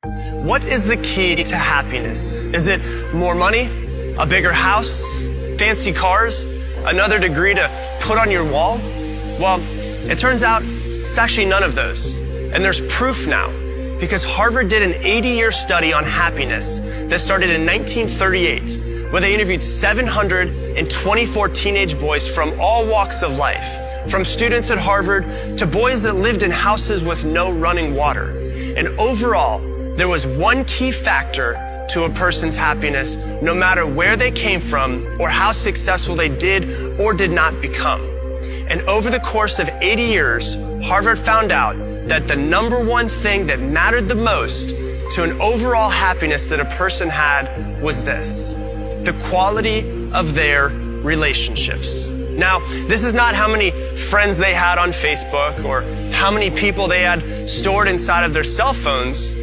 What is the key to happiness? Is it more money, a bigger house, fancy cars, another degree to put on your wall? Well, it turns out it's actually none of those. And there's proof now, because Harvard did an 80-year study on happiness that started in 1938, where they interviewed 724 teenage boys from all walks of life, from students at Harvard to boys that lived in houses with no running water. And overall, there was one key factor to a person's happiness, no matter where they came from or how successful they did or did not become. And over the course of 80 years, Harvard found out that the number one thing that mattered the most to an overall happiness that a person had was this: the quality of their relationships. Now, this is not how many friends they had on Facebook or how many people they had stored inside of their cell phones.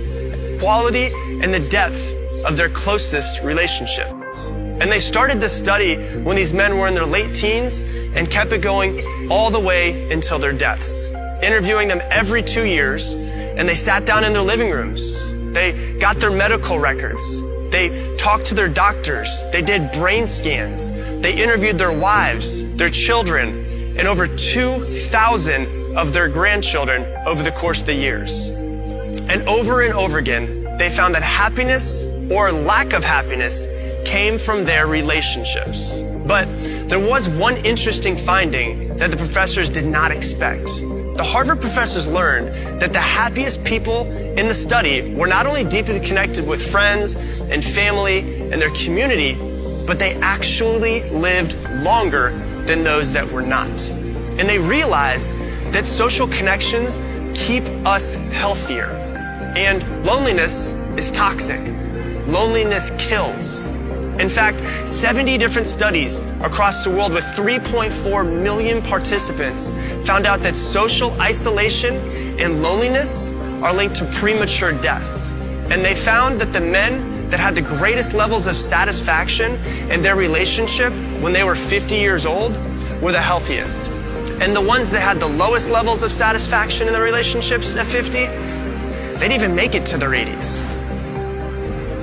Quality and the depth of their closest relationships. And they started this study when these men were in their late teens and kept it going all the way until their deaths, interviewing them every 2 years. And they sat down in their living rooms. They got their medical records. They talked to their doctors. They did brain scans. They interviewed their wives, their children, and over 2,000 of their grandchildren over the course of the years. And over again, they found that happiness or lack of happiness came from their relationships. But there was one interesting finding that the professors did not expect. The Harvard professors learned that the happiest people in the study were not only deeply connected with friends and family and their community, but they actually lived longer than those that were not. And they realized that social connections keep us healthier. And loneliness is toxic. Loneliness kills. In fact, 70 different studies across the world with 3.4 million participants found out that social isolation and loneliness are linked to premature death. And they found that the men that had the greatest levels of satisfaction in their relationship when they were 50 years old were the healthiest. And the ones that had the lowest levels of satisfaction in their relationships at 50, they didn't even make it to their 80s.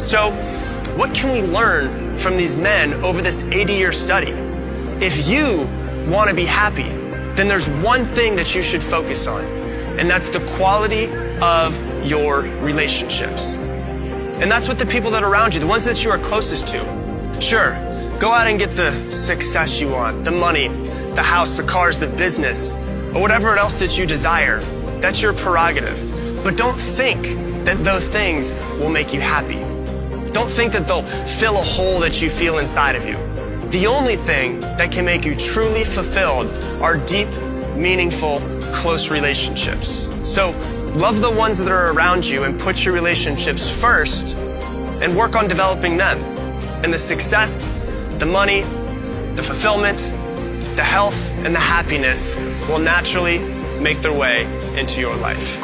So, what can we learn from these men over this 80-year study? If you want to be happy, then there's one thing that you should focus on, and that's the quality of your relationships. And that's with the people that are around you, the ones that you are closest to. Sure, go out and get the success you want, the money, the house, the cars, the business, or whatever else that you desire. That's your prerogative. But don't think that those things will make you happy. Don't think that they'll fill a hole that you feel inside of you. The only thing that can make you truly fulfilled are deep, meaningful, close relationships. So love the ones that are around you and put your relationships first and work on developing them. And the success, the money, the fulfillment, the health, and the happiness will naturally make their way into your life.